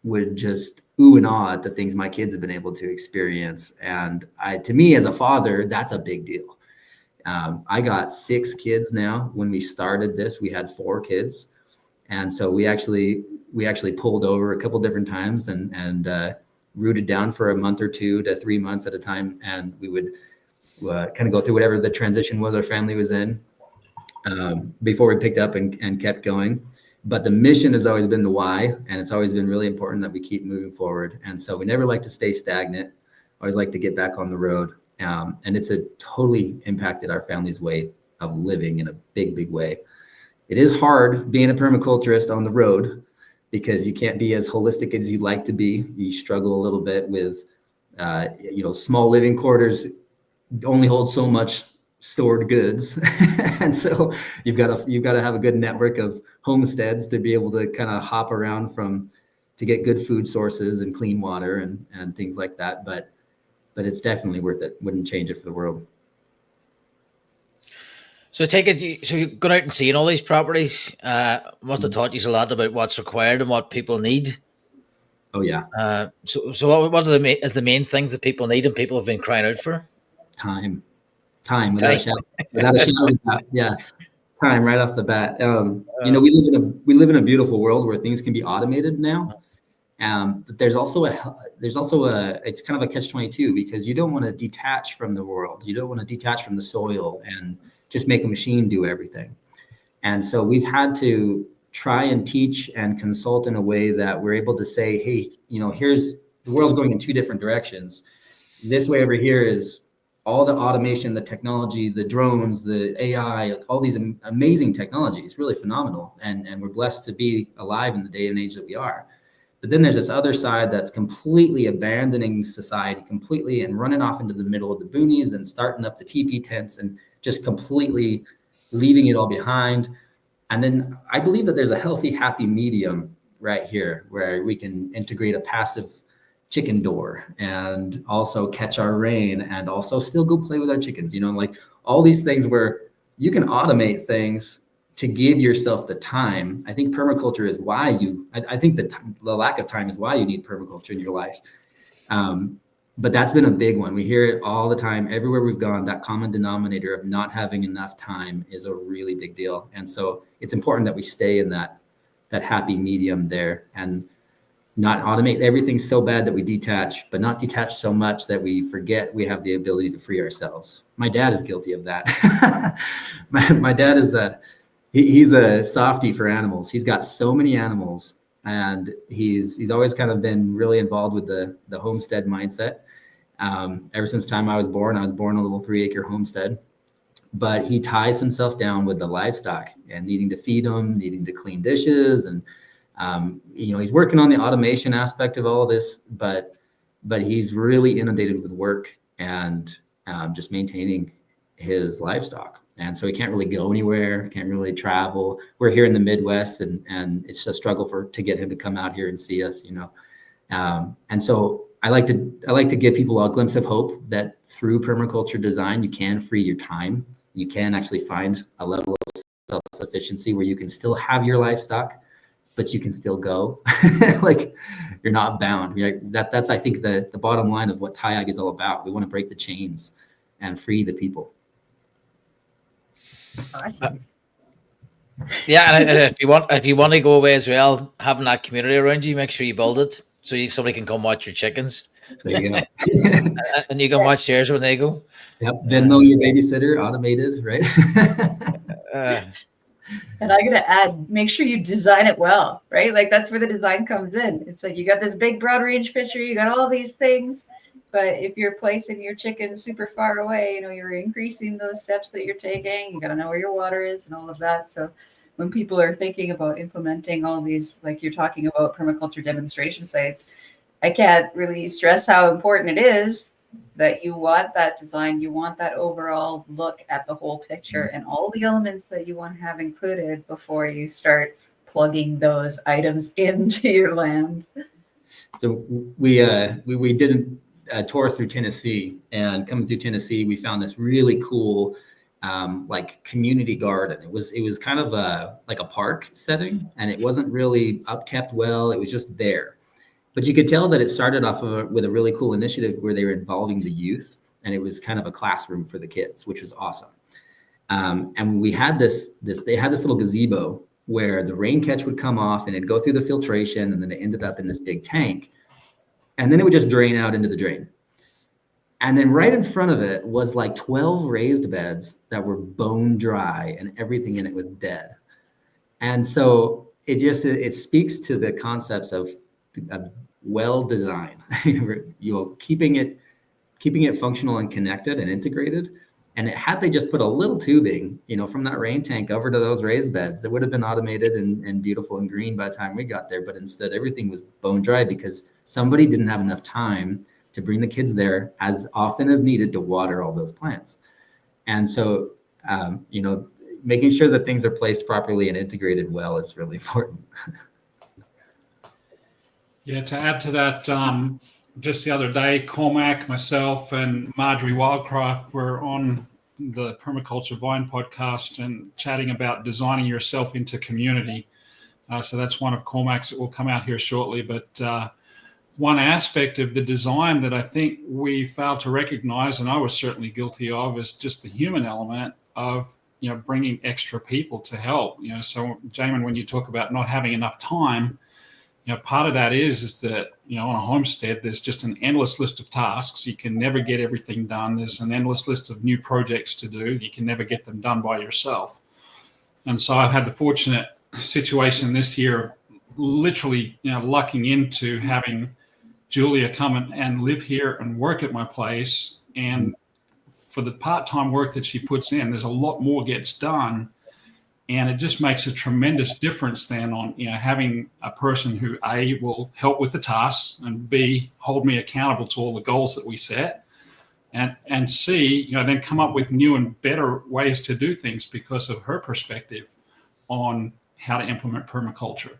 would just ooh and ah at the things my kids have been able to experience. And to me as a father, that's a big deal. I got 6 kids now. When we started this, we had 4 kids. And so we actually pulled over a couple different times and rooted down for a month or 2 to 3 months at a time. And we would kind of go through whatever the transition was our family was in before we picked up and kept going. But the mission has always been the why, and it's always been really important that we keep moving forward. And so we never like to stay stagnant, always like to get back on the road. And it's totally impacted our family's way of living in a big, big way. It is hard being a permaculturist on the road because you can't be as holistic as you'd like to be. You struggle a little bit with, small living quarters only hold so much stored goods. And so you've got to have a good network of homesteads to be able to kind of hop around to get good food sources and clean water and things like that. But it's definitely worth it. Wouldn't change it for the world. So I take it, so you've gone out and seen all these properties. Must have taught you a lot about what's required and what people need. Oh yeah. So what are the main things that people need and people have been crying out for? Time without a shadow of doubt. Yeah. Time right off the bat. We live in a beautiful world where things can be automated now. But there's also it's kind of a catch-22 because you don't want to detach from the world. You don't want to detach from the soil and just make a machine do everything. And so we've had to try and teach and consult in a way that we're able to say, hey, here's the world's going in 2 different directions. This way over here is all the automation, the technology, the drones, the AI, all these amazing technologies, really phenomenal. And we're blessed to be alive in the day and age that we are. But then there's this other side that's completely abandoning society completely and running off into the middle of the boonies and starting up the teepee tents and just completely leaving it all behind. And then I believe that there's a healthy, happy medium right here where we can integrate a passive chicken door and also catch our rain and also still go play with our chickens, like all these things where you can automate things to give yourself the time. I think permaculture is why I think the lack of time is why you need permaculture in your life. But that's been a big one. We hear it all the time. Everywhere we've gone, that common denominator of not having enough time is a really big deal. And so it's important that we stay in that happy medium there and not automate everything so bad that we detach, but not detach so much that we forget we have the ability to free ourselves. My dad is guilty of that. my dad is he's a softie for animals. He's got so many animals, and he's always kind of been really involved with the homestead mindset. Ever since the time I was born on a little 3-acre homestead. But he ties himself down with the livestock and needing to feed them, needing to clean dishes, and he's working on the automation aspect of all of this, but he's really inundated with work and just maintaining his livestock. And so he can't really go anywhere, can't really travel. We're here in the Midwest, and it's a struggle to get him to come out here and see us, And so I like to give people a glimpse of hope that through permaculture design, you can free your time. You can actually find a level of self-sufficiency where you can still have your livestock, but you can still go. Like you're not bound. That's I think the bottom line of what TIAG is all about. We want to break the chains and free the people. Awesome. Yeah, and if you want to go away as well, having that community around you, make sure you build it so somebody can come watch your chickens. There you go. And you can watch theirs when they go. Yep. Venmo your babysitter, automated, right? And I'm gonna add, make sure you design it well, right? Like that's where the design comes in. It's like you got this big broad range picture, you got all these things, but if you're placing your chickens super far away, you're increasing those steps that you're taking. You got to know where your water is and all of that. So when people are thinking about implementing all these, like you're talking about permaculture demonstration sites, I can't really stress how important it is that you want that design, you want that overall look at the whole picture and all the elements that you want to have included before you start plugging those items into your land. So we did a tour through Tennessee, and coming through Tennessee, we found this really cool like community garden. It was kind of like a park setting, and it wasn't really upkept well. It was just there, but you could tell that it started off with a really cool initiative where they were involving the youth, and it was kind of a classroom for the kids, which was awesome. And we had they had this little gazebo where the rain catch would come off and it'd go through the filtration, and then it ended up in this big tank, and then it would just drain out into the drain. And then right in front of it was like 12 raised beds that were bone dry, and everything in it was dead. And so it speaks to the concepts of well design, keeping it functional and connected and integrated. And had they just put a little tubing, from that rain tank over to those raised beds, that would have been automated and beautiful and green by the time we got there. But instead, everything was bone dry because somebody didn't have enough time to bring the kids there as often as needed to water all those plants. And so, making sure that things are placed properly and integrated well is really important. Yeah, to add to that, just the other day, Cormac, myself, and Marjorie Wildcraft were on the Permaculture Vine podcast and chatting about designing yourself into community. So that's one of Cormac's that will come out here shortly. But one aspect of the design that I think we failed to recognize, and I was certainly guilty of, is just the human element of bringing extra people to help. So Jamon, when you talk about not having enough time, part of that is that, on a homestead, there's just an endless list of tasks. You can never get everything done. There's an endless list of new projects to do. You can never get them done by yourself. And so I've had the fortunate situation this year of literally, lucking into having Julia come and live here and work at my place. And for the part-time work that she puts in, there's a lot more gets done. And it just makes a tremendous difference then on having a person who A, will help with the tasks, and B, hold me accountable to all the goals that we set, and C, then come up with new and better ways to do things because of her perspective on how to implement permaculture.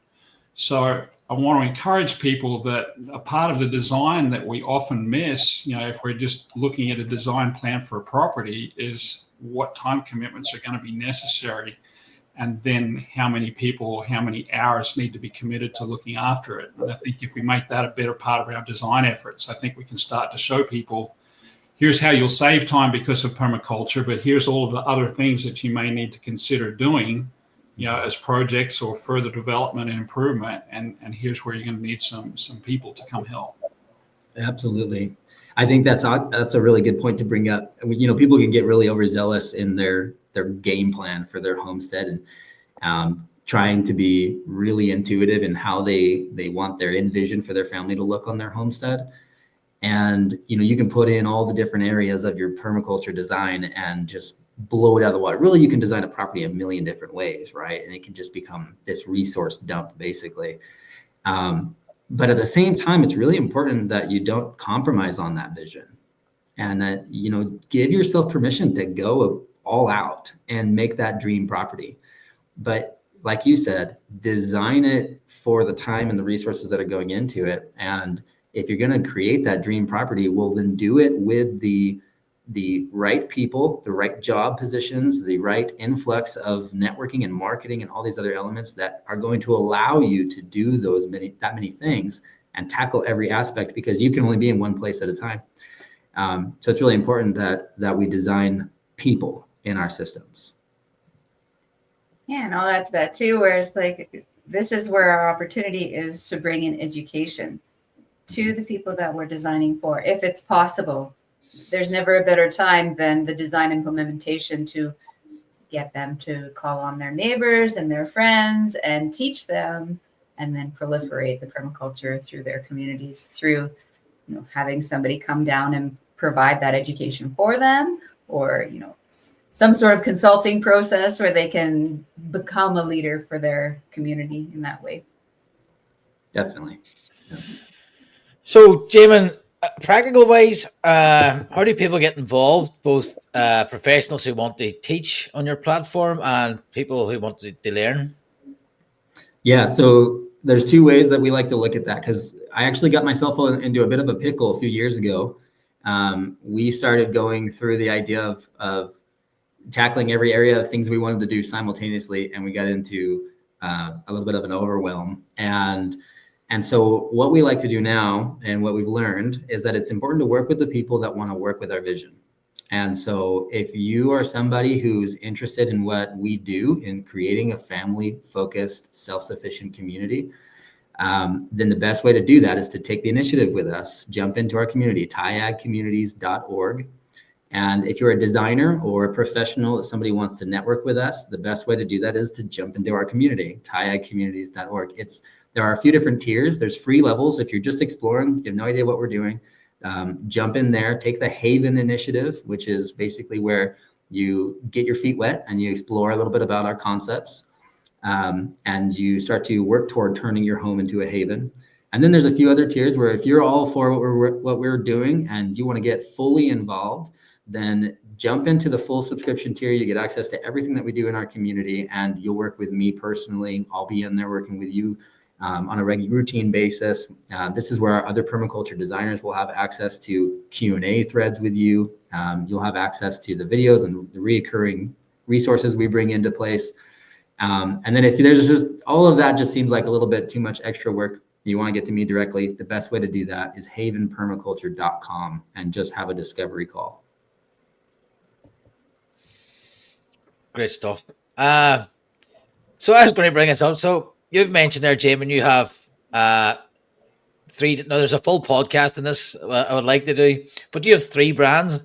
So I want to encourage people that a part of the design that we often miss, if we're just looking at a design plan for a property, is what time commitments are going to be necessary. And then how many people, how many hours need to be committed to looking after it. And I think if we make that a better part of our design efforts, I think we can start to show people, here's how you'll save time because of permaculture, but here's all of the other things that you may need to consider doing, as projects or further development and improvement. And here's where you're going to need some people to come help. Absolutely. I think that's a really good point to bring up. People can get really overzealous in their game plan for their homestead, and trying to be really intuitive in how they want their envision for their family to look on their homestead. And, you can put in all the different areas of your permaculture design and just blow it out of the water. Really, you can design a property a million different ways, right? And it can just become this resource dump, basically. But at the same time, it's really important that you don't compromise on that vision, and that, give yourself permission to go all out and make that dream property. But like you said, design it for the time and the resources that are going into it. And if you're going to create that dream property, well, then do it with the right people, the right job positions, the right influx of networking and marketing and all these other elements that are going to allow you to do that many things and tackle every aspect, because you can only be in one place at a time. So it's really important that we design people in our systems. Yeah, and I'll add to that too, where it's like, this is where our opportunity is to bring in education to the people that we're designing for, if it's possible. There's never a better time than the design implementation to get them to call on their neighbors and their friends and teach them, and then proliferate the permaculture through their communities through, having somebody come down and provide that education for them, or, some sort of consulting process where they can become a leader for their community in that way. Definitely. Yeah. So, Jamon, practical wise, how do people get involved? Both professionals who want to teach on your platform and people who want to learn. Yeah. So there's two ways that we like to look at that, because I actually got myself into a bit of a pickle a few years ago. We started going through the idea of tackling every area of things we wanted to do simultaneously, and we got into a little bit of an overwhelm. And so what we like to do now, and what we've learned, is that it's important to work with the people that want to work with our vision. And so if you are somebody who's interested in what we do in creating a family-focused, self-sufficient community, then the best way to do that is to take the initiative with us. Jump into our community, tiagcommunities.org. And if you're a designer or a professional that somebody wants to network with us, the best way to do that is to jump into our community, tiagcommunities.org. There are a few different tiers. There's free levels. If you're just exploring, you have no idea what we're doing, jump in there, take the Haven initiative, which is basically where you get your feet wet and you explore a little bit about our concepts. And you start to work toward turning your home into a haven. And then there's a few other tiers where if you're all for what we're doing and you want to get fully involved, then jump into the full subscription tier. You get access to everything that we do in our community, and you'll work with me personally. I'll be in there working with you on a regular routine basis. This is where our other permaculture designers will have access to Q&A threads with you. You'll have access to the videos and the reoccurring resources we bring into place. And then if there's just all of that just seems like a little bit too much extra work, you want to get to me directly, the best way to do that is havenpermaculture.com and just have a discovery call. Great stuff. So I was going to bring us up. So you've mentioned there, Jamon, you have there's a full podcast in this I would like to do, but you have 3 brands.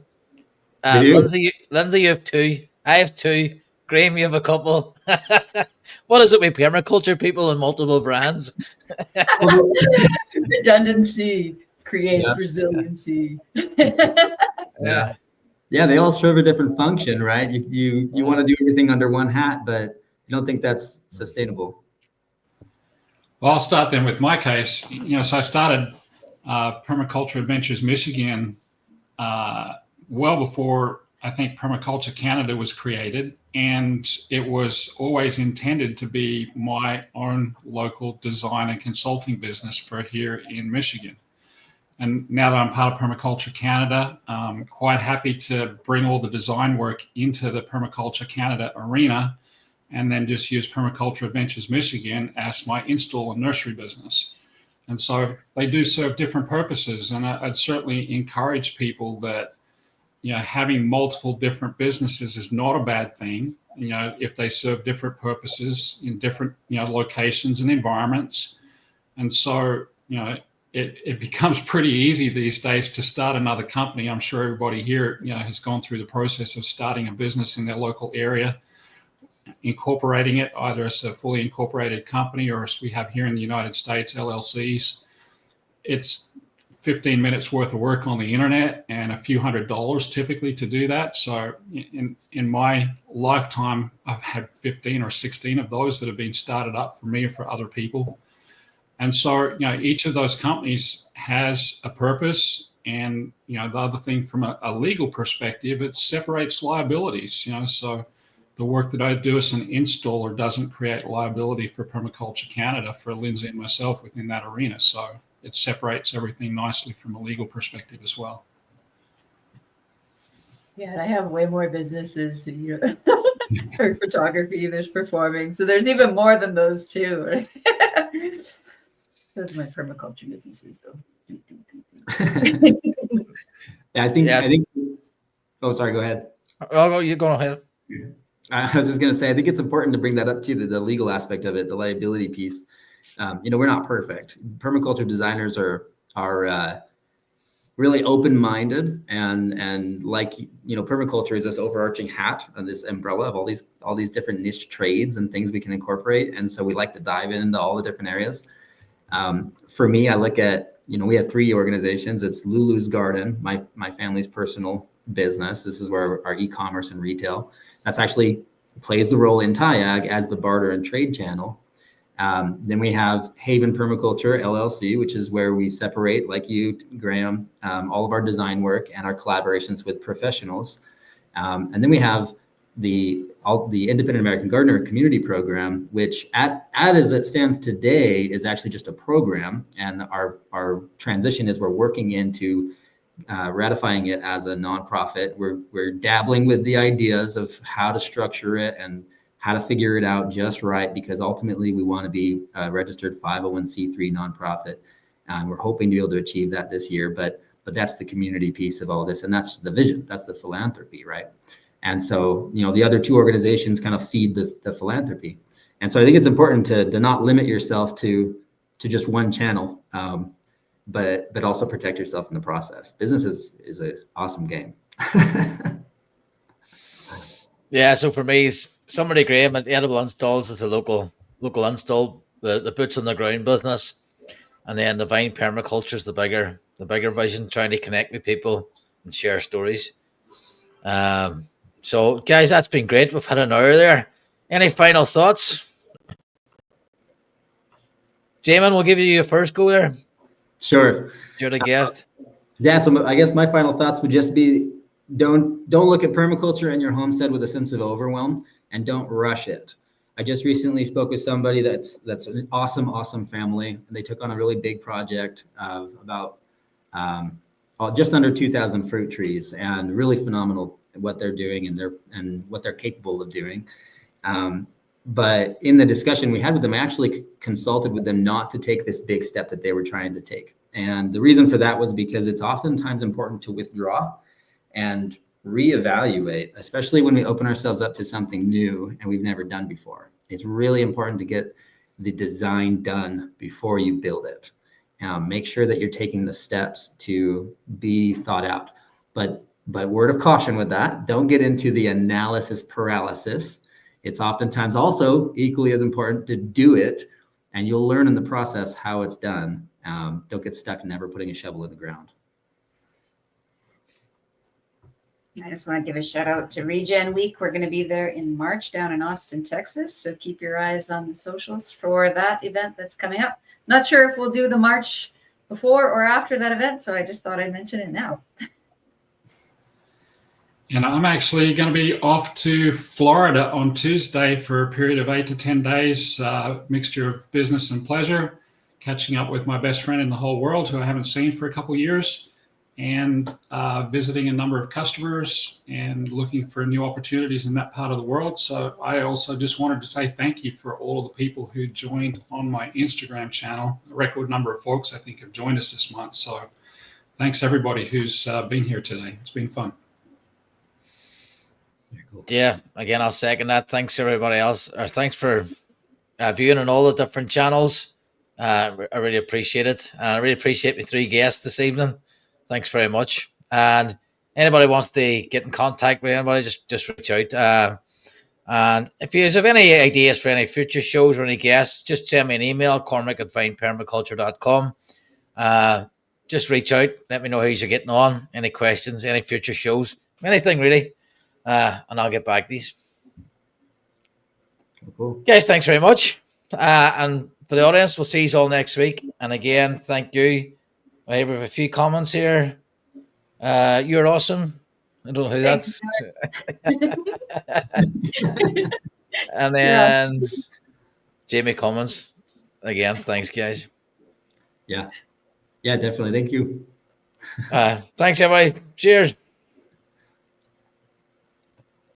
Lindsay, you have 2. I have 2. Graham, you have a couple. What is it with permaculture people and multiple brands? Redundancy creates resiliency. Yeah. Yeah, they all serve a different function, right? You want to do everything under one hat, but you don't think that's sustainable. Well, I'll start then with my case. So I started Permaculture Adventures Michigan well before I think Permaculture Canada was created, and it was always intended to be my own local design and consulting business for here in Michigan. And now that I'm part of Permaculture Canada, I'm quite happy to bring all the design work into the Permaculture Canada arena, and then just use Permaculture Adventures Michigan as my install and nursery business. And so they do serve different purposes. And I'd certainly encourage people that, having multiple different businesses is not a bad thing, if they serve different purposes in different, locations and environments. And so, it becomes pretty easy these days to start another company. I'm sure everybody here, has gone through the process of starting a business in their local area, incorporating it either as a fully incorporated company or as we have here in the United States, LLCs. It's 15 minutes worth of work on the internet and a few $100s typically to do that. So in my lifetime, I've had 15 or 16 of those that have been started up for me or for other people. And so, each of those companies has a purpose. And, the other thing from a legal perspective, it separates liabilities, so the work that I do as an installer doesn't create liability for Permaculture Canada, for Lindsay and myself within that arena. So it separates everything nicely from a legal perspective as well. Yeah, and I have way more businesses, for photography, there's performing. So there's even more than those two, right? Those are my permaculture businesses, though. I think. Oh, sorry. Go ahead. Oh, you're going ahead. I was just going to say, I think it's important to bring that up too, the legal aspect of it, the liability piece. We're not perfect. Permaculture designers are really open-minded, and like, permaculture is this overarching hat and this umbrella of all these different niche trades and things we can incorporate. And so we like to dive into all the different areas. For me, I look at, we have 3 organizations. It's Lulu's Garden, my family's personal business. This is where our e-commerce and retail, that's actually plays the role in TIAG as the barter and trade channel. Then we have Haven Permaculture LLC, which is where we separate, like you, Graham, all of our design work and our collaborations with professionals. And then we have the Independent American Gardener Community Program, which as it stands today is actually just a program, and our transition is we're working into ratifying it as a nonprofit. We're dabbling with the ideas of how to structure it and how to figure it out just right, because ultimately we want to be a registered 501c3 nonprofit. We're hoping to be able to achieve that this year, but that's the community piece of all this, and that's the vision, that's the philanthropy, right? And so, the other two organizations kind of feed the philanthropy. And so I think it's important to not limit yourself to just one channel, but also protect yourself in the process. Business is an awesome game. Yeah, so for me, somebody Graham at Edible Installs is a local install, the boots on the ground business, and then the Vine Permaculture is the bigger vision, trying to connect with people and share stories. So guys, that's been great. We've had an hour there. Any final thoughts? Jamon, we'll give you your first go there. Sure. You're the guest. Yeah, so I guess my final thoughts would just be, don't look at permaculture and your homestead with a sense of overwhelm, and don't rush it. I just recently spoke with somebody that's an awesome family, and they took on a really big project of about just under 2,000 fruit trees, and really phenomenal what they're doing and what they're capable of doing. But in the discussion we had with them, I actually consulted with them not to take this big step that they were trying to take. And the reason for that was because it's oftentimes important to withdraw and reevaluate, especially when we open ourselves up to something new and we've never done before. It's really important to get the design done before you build it. Make sure that you're taking the steps to be thought out. But word of caution with that, don't get into the analysis paralysis. It's oftentimes also equally as important to do it, and you'll learn in the process how it's done. Don't get stuck never putting a shovel in the ground. I just want to give a shout out to Regen Week. We're going to be there in March down in Austin, Texas. So keep your eyes on the socials for that event that's coming up. Not sure if we'll do the March before or after that event, so I just thought I'd mention it now. And I'm actually going to be off to Florida on Tuesday for a period of 8 to 10 days, mixture of business and pleasure, catching up with my best friend in the whole world who I haven't seen for a couple of years, and visiting a number of customers and looking for new opportunities in that part of the world. So I also just wanted to say thank you for all of the people who joined on my Instagram channel. A record number of folks, I think, have joined us this month. So thanks everybody who's been here today. It's been fun. Yeah, again, I'll second that. Thanks everybody else. Or thanks for viewing on all the different channels. I really appreciate it. I really appreciate my 3 guests this evening. Thanks very much. And anybody wants to get in contact with anybody, just reach out. And if you have any ideas for any future shows or any guests, just send me an email, cormac@vinepermaculture.com. Just reach out. Let me know how you're getting on. Any questions, any future shows, anything really. And I'll get back to these. Cool. Guys, thanks very much. And for the audience, we'll see you all next week. And again, thank you. I have a few comments here. You're awesome. I don't know who that's. And then Jamie comments again. Thanks, guys. Yeah, definitely. Thank you. Thanks, everybody. Cheers.